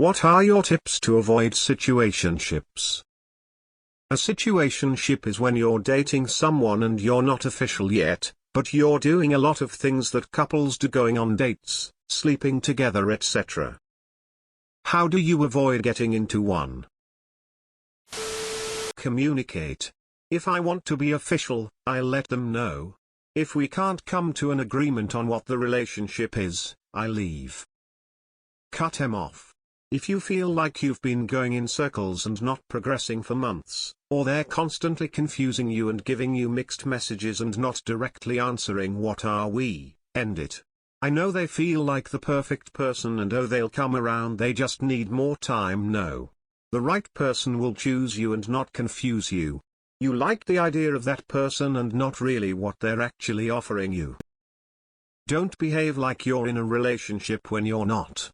What are your tips to avoid situationships? A situationship is when you're dating someone and you're not official yet, but you're doing a lot of things that couples do, going on dates, sleeping together, etc. How do you avoid getting into one? Communicate. If I want to be official, I'll let them know. If we can't come to an agreement on what the relationship is, I leave. Cut him off. If you feel like you've been going in circles and not progressing for months, or they're constantly confusing you and giving you mixed messages and not directly answering what are we, end it. I know they feel like the perfect person and oh they'll come around, they just need more time. No. The right person will choose you and not confuse you. You like the idea of that person and not really what they're actually offering you. Don't behave like you're in a relationship when you're not.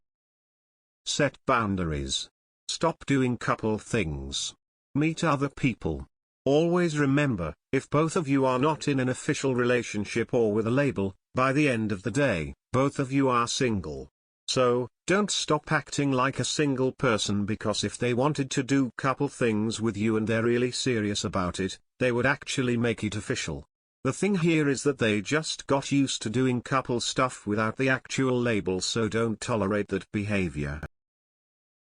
Set boundaries. Stop doing couple things. Meet other people. Always remember, if both of you are not in an official relationship or with a label, by the end of the day, both of you are single. So, don't stop acting like a single person, because if they wanted to do couple things with you and they're really serious about it, they would actually make it official. The thing here is that they just got used to doing couple stuff without the actual label, so don't tolerate that behavior.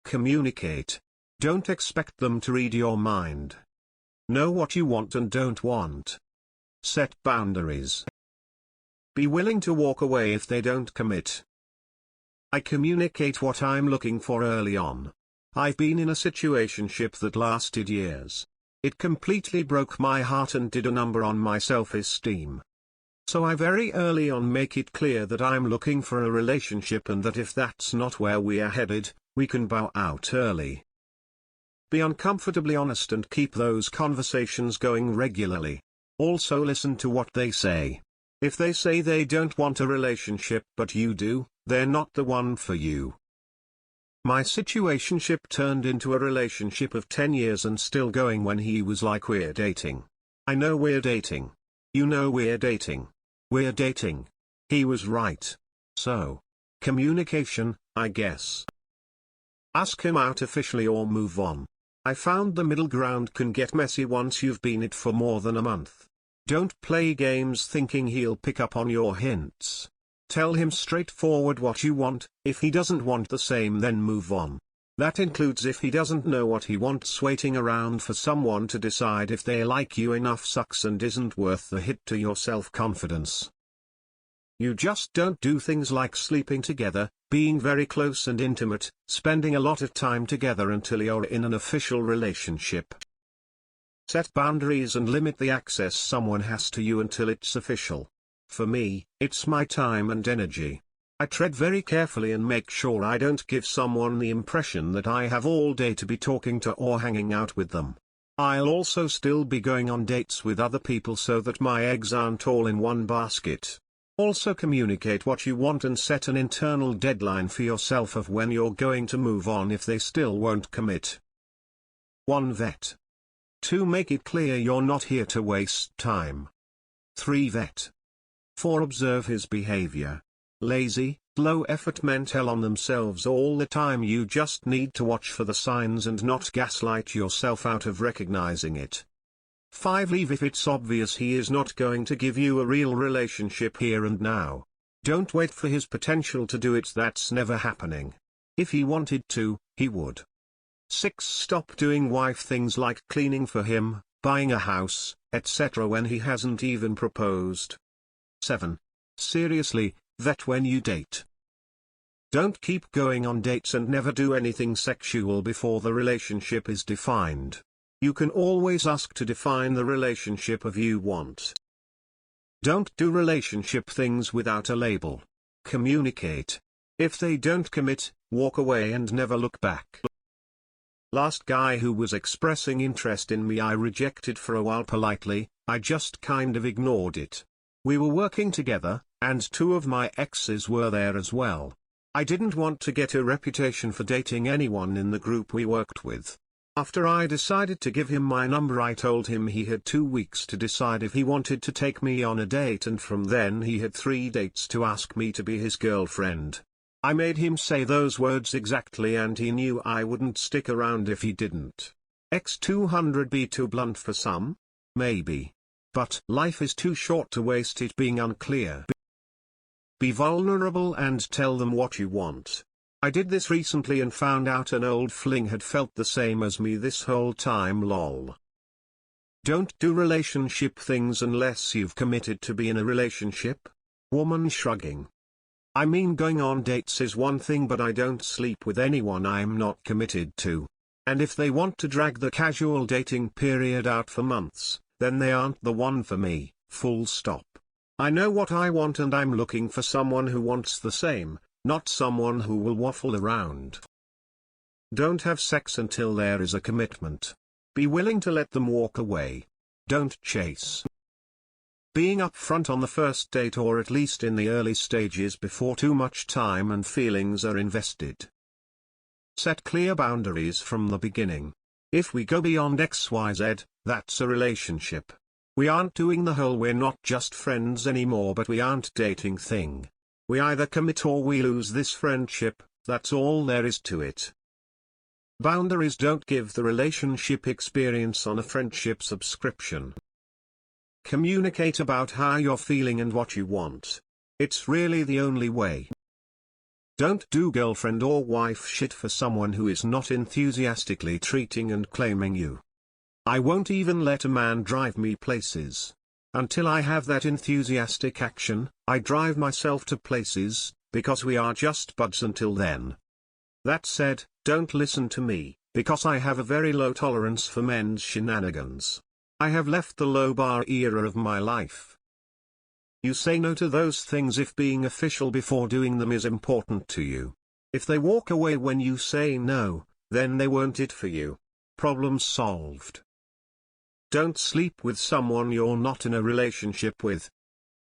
Communicate. Don't expect them to read your mind. Know what you want and don't want. Set boundaries. Be willing to walk away if they don't commit. I communicate what I'm looking for early on. I've been in a situationship that lasted years. It completely broke my heart and did a number on my self-esteem. So I very early on make it clear that I'm looking for a relationship and that if that's not where we are headed, we can bow out early. Be uncomfortably honest and keep those conversations going regularly. Also listen to what they say. If they say they don't want a relationship but you do, they're not the one for you. My situationship turned into a relationship of 10 years and still going when he was like, we're dating. I know we're dating. You know we're dating. We're dating. He was right. So, communication, I guess. Ask him out officially or move on. I found the middle ground can get messy once you've been it for more than a month. Don't play games thinking he'll pick up on your hints. Tell him straightforward what you want. If he doesn't want the same, then move on. That includes if he doesn't know what he wants. Waiting around for someone to decide if they like you enough sucks and isn't worth the hit to your self-confidence. You just don't do things like sleeping together, being very close and intimate, spending a lot of time together until you're in an official relationship. Set boundaries and limit the access someone has to you until it's official. For me, it's my time and energy. I tread very carefully and make sure I don't give someone the impression that I have all day to be talking to or hanging out with them. I'll also still be going on dates with other people so that my eggs aren't all in one basket. Also communicate what you want and set an internal deadline for yourself of when you're going to move on if they still won't commit. 1. Vet. 2. Make it clear you're not here to waste time. 3. Vet. 4. Observe his behavior. Lazy, low-effort men tell on themselves all the time. You just need to watch for the signs and not gaslight yourself out of recognizing it. 5. Leave if it's obvious he is not going to give you a real relationship here and now. Don't wait for his potential to do it, that's never happening. If he wanted to, he would. 6. Stop doing wife things like cleaning for him, buying a house, etc. when he hasn't even proposed. 7. Seriously, vet when you date. Don't keep going on dates and never do anything sexual before the relationship is defined. You can always ask to define the relationship of you want. Don't do relationship things without a label. Communicate. If they don't commit, walk away and never look back. Last guy who was expressing interest in me I rejected for a while politely. I just kind of ignored it. We were working together, and 2 of my exes were there as well. I didn't want to get a reputation for dating anyone in the group we worked with. After I decided to give him my number, I told him he had 2 weeks to decide if he wanted to take me on a date, and from then he had 3 dates to ask me to be his girlfriend. I made him say those words exactly and he knew I wouldn't stick around if he didn't. X200 be too blunt for some? Maybe. But life is too short to waste it being unclear. Be vulnerable and tell them what you want. I did this recently and found out an old fling had felt the same as me this whole time lol. Don't do relationship things unless you've committed to be in a relationship. Woman shrugging. I mean, going on dates is one thing, but I don't sleep with anyone I'm not committed to. And if they want to drag the casual dating period out for months, then they aren't the one for me, full stop. I know what I want and I'm looking for someone who wants the same, not someone who will waffle around. Don't have sex until there is a commitment. Be willing to let them walk away. Don't chase. Being upfront on the first date, or at least in the early stages before too much time and feelings are invested. Set clear boundaries from the beginning. If we go beyond XYZ, that's a relationship. We aren't doing the whole we're not just friends anymore but we aren't dating thing. We either commit or we lose this friendship, that's all there is to it. Boundaries don't give the relationship experience on a friendship subscription. Communicate about how you're feeling and what you want. It's really the only way. Don't do girlfriend or wife shit for someone who is not enthusiastically treating and claiming you. I won't even let a man drive me places. Until I have that enthusiastic action, I drive myself to places, because we are just buds until then. That said, don't listen to me, because I have a very low tolerance for men's shenanigans. I have left the low bar era of my life. You say no to those things if being official before doing them is important to you. If they walk away when you say no, then they weren't it for you. Problem solved. Don't sleep with someone you're not in a relationship with.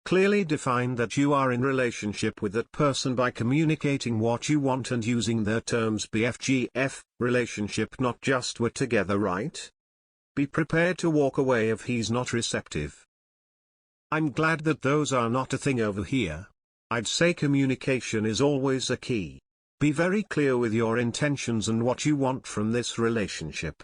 Clearly define that you are in relationship with that person by communicating what you want and using their terms. BFGF, relationship, not just we're together, right? Be prepared to walk away if he's not receptive. I'm glad that those are not a thing over here. I'd say communication is always a key. Be very clear with your intentions and what you want from this relationship.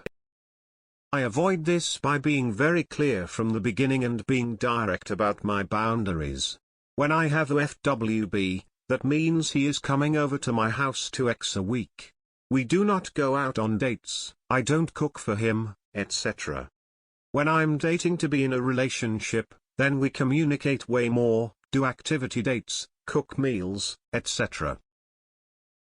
I avoid this by being very clear from the beginning and being direct about my boundaries. When I have a FWB, that means he is coming over to my house 2x a week. We do not go out on dates, I don't cook for him, etc. When I'm dating to be in a relationship, then we communicate way more, do activity dates, cook meals, etc.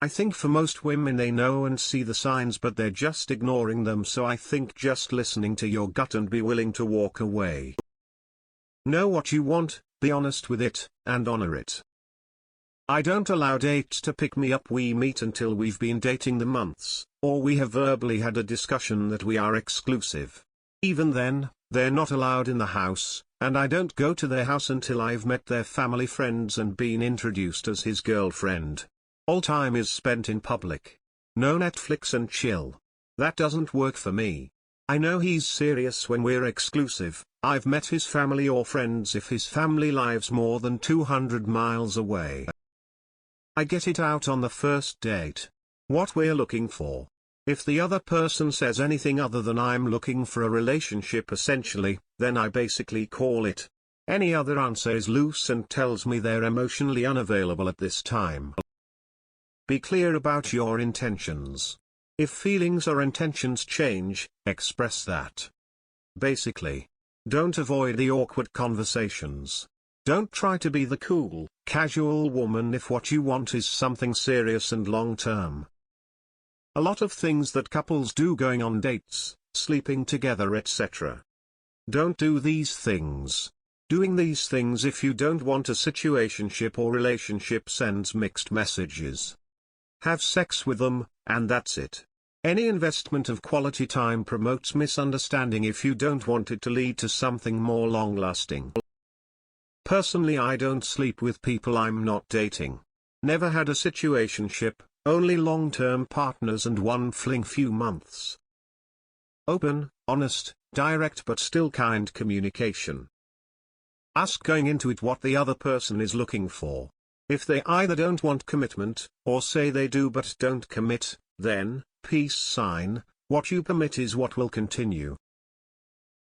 I think for most women they know and see the signs but they're just ignoring them, so I think just listening to your gut and be willing to walk away. Know what you want, be honest with it, and honor it. I don't allow dates to pick me up. We meet until we've been dating the months, or we have verbally had a discussion that we are exclusive. Even then, they're not allowed in the house, and I don't go to their house until I've met their family friends and been introduced as his girlfriend. All time is spent in public. No Netflix and chill. That doesn't work for me. I know he's serious when we're exclusive. I've met his family or friends if his family lives more than 200 miles away. I get it out on the first date. What we're looking for. If the other person says anything other than I'm looking for a relationship essentially, then I basically call it. Any other answer is loose and tells me they're emotionally unavailable at this time. Be clear about your intentions. If feelings or intentions change, express that. Basically, don't avoid the awkward conversations. Don't try to be the cool, casual woman if what you want is something serious and long-term. A lot of things that couples do, going on dates, sleeping together, etc. Don't do these things. Doing these things if you don't want a situationship or relationship sends mixed messages. Have sex with them, and that's it. Any investment of quality time promotes misunderstanding if you don't want it to lead to something more long-lasting. Personally, I don't sleep with people I'm not dating. Never had a situationship, only long-term partners and one fling few months. Open, honest, direct but still kind communication. Ask going into it what the other person is looking for. If they either don't want commitment, or say they do but don't commit, then, peace sign, what you permit is what will continue.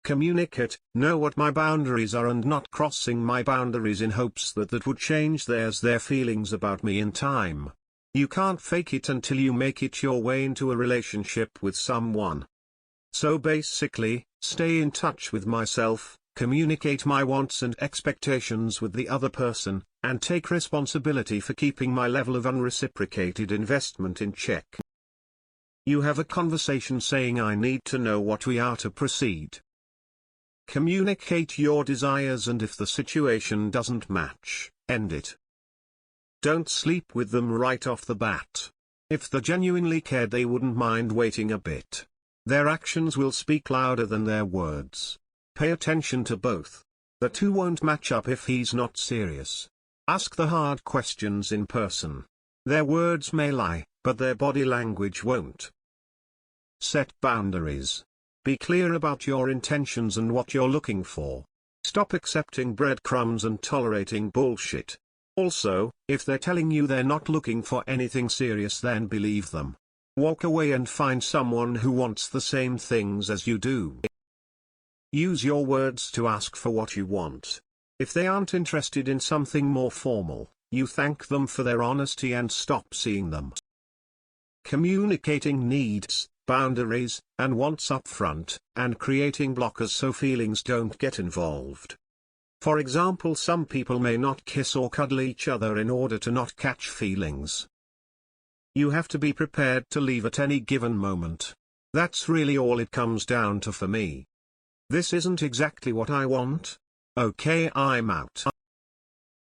Communicate, know what my boundaries are and not crossing my boundaries in hopes that that would change their feelings about me in time. You can't fake it until you make it your way into a relationship with someone. So basically, stay in touch with myself, communicate my wants and expectations with the other person, and take responsibility for keeping my level of unreciprocated investment in check. You have a conversation saying I need to know what we are to proceed. Communicate your desires and if the situation doesn't match, end it. Don't sleep with them right off the bat. If they genuinely cared they wouldn't mind waiting a bit. Their actions will speak louder than their words. Pay attention to both. The two won't match up if he's not serious. Ask the hard questions in person. Their words may lie, but their body language won't. Set boundaries. Be clear about your intentions and what you're looking for. Stop accepting breadcrumbs and tolerating bullshit. Also, if they're telling you they're not looking for anything serious, then believe them. Walk away and find someone who wants the same things as you do. Use your words to ask for what you want. If they aren't interested in something more formal, you thank them for their honesty and stop seeing them. Communicating needs, boundaries, and wants up front, and creating blockers so feelings don't get involved. For example, some people may not kiss or cuddle each other in order to not catch feelings. You have to be prepared to leave at any given moment. That's really all it comes down to for me. This isn't exactly what I want. Okay, I'm out.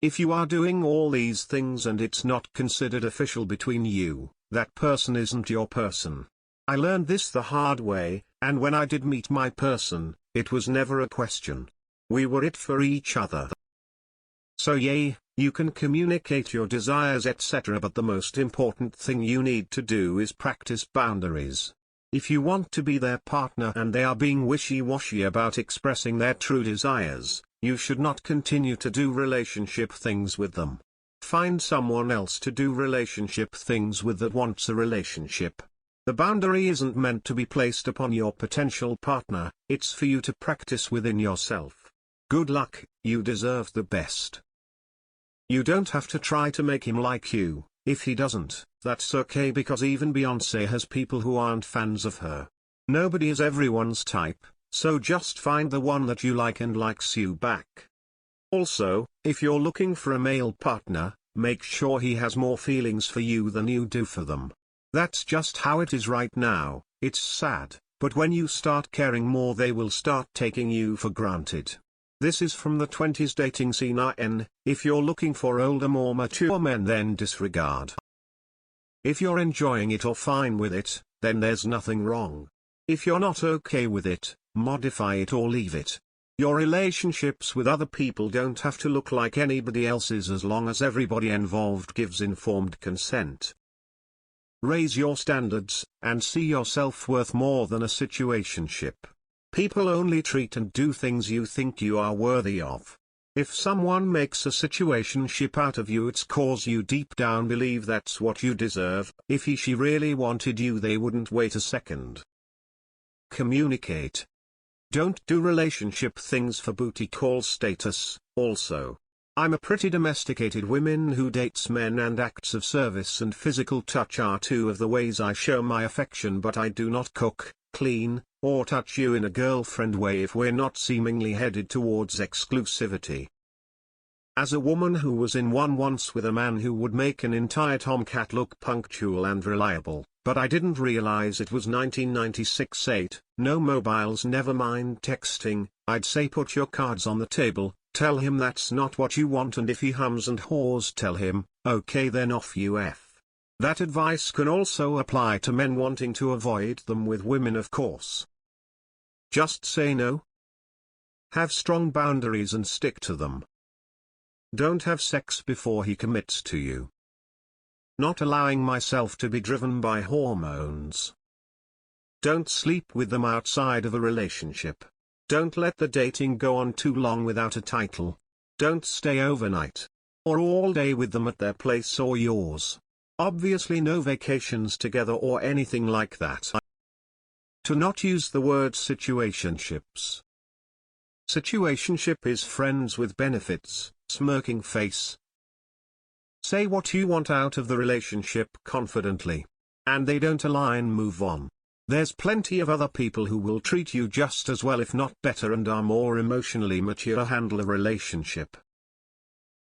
If you are doing all these things and it's not considered official between you, that person isn't your person. I learned this the hard way, and when I did meet my person, it was never a question. We were it for each other. So yay, you can communicate your desires etc., but the most important thing you need to do is practice boundaries. If you want to be their partner and they are being wishy-washy about expressing their true desires, you should not continue to do relationship things with them. Find someone else to do relationship things with that wants a relationship. The boundary isn't meant to be placed upon your potential partner, it's for you to practice within yourself. Good luck, you deserve the best. You don't have to try to make him like you. If he doesn't, that's okay, because even Beyoncé has people who aren't fans of her. Nobody is everyone's type, so just find the one that you like and likes you back. Also, if you're looking for a male partner, make sure he has more feelings for you than you do for them. That's just how it is right now. It's sad, but when you start caring more they will start taking you for granted. This is from the 20s dating scene. If you're looking for older, more mature men, then disregard. If you're enjoying it or fine with it, then there's nothing wrong. If you're not okay with it, modify it or leave it. Your relationships with other people don't have to look like anybody else's as long as everybody involved gives informed consent. Raise your standards, and see yourself worth more than a situationship. People only treat and do things you think you are worthy of. If someone makes a situationship out of you, it's cause you deep down believe that's what you deserve. If she really wanted you, they wouldn't wait a second. Communicate. Don't do relationship things for booty call status. Also, I'm a pretty domesticated woman who dates men, and acts of service and physical touch are two of the ways I show my affection, but I do not cook, clean, or touch you in a girlfriend way if we're not seemingly headed towards exclusivity. As a woman who was in one once with a man who would make an entire tomcat look punctual and reliable, but I didn't realize it was 1996. No mobiles, never mind texting. I'd say put your cards on the table, tell him that's not what you want, and if he hums and haws, tell him, okay then off you F. That advice can also apply to men wanting to avoid them with women, of course. Just say no. Have strong boundaries and stick to them. Don't have sex before he commits to you. Not allowing myself to be driven by hormones. Don't sleep with them outside of a relationship. Don't let the dating go on too long without a title. Don't stay overnight. or all day with them at their place or yours. Obviously no vacations together or anything like that. To not use the word situationships. Situationship is friends with benefits, smirking face. Say what you want out of the relationship confidently. And they don't align, move on. There's plenty of other people who will treat you just as well if not better and are more emotionally mature to handle a relationship.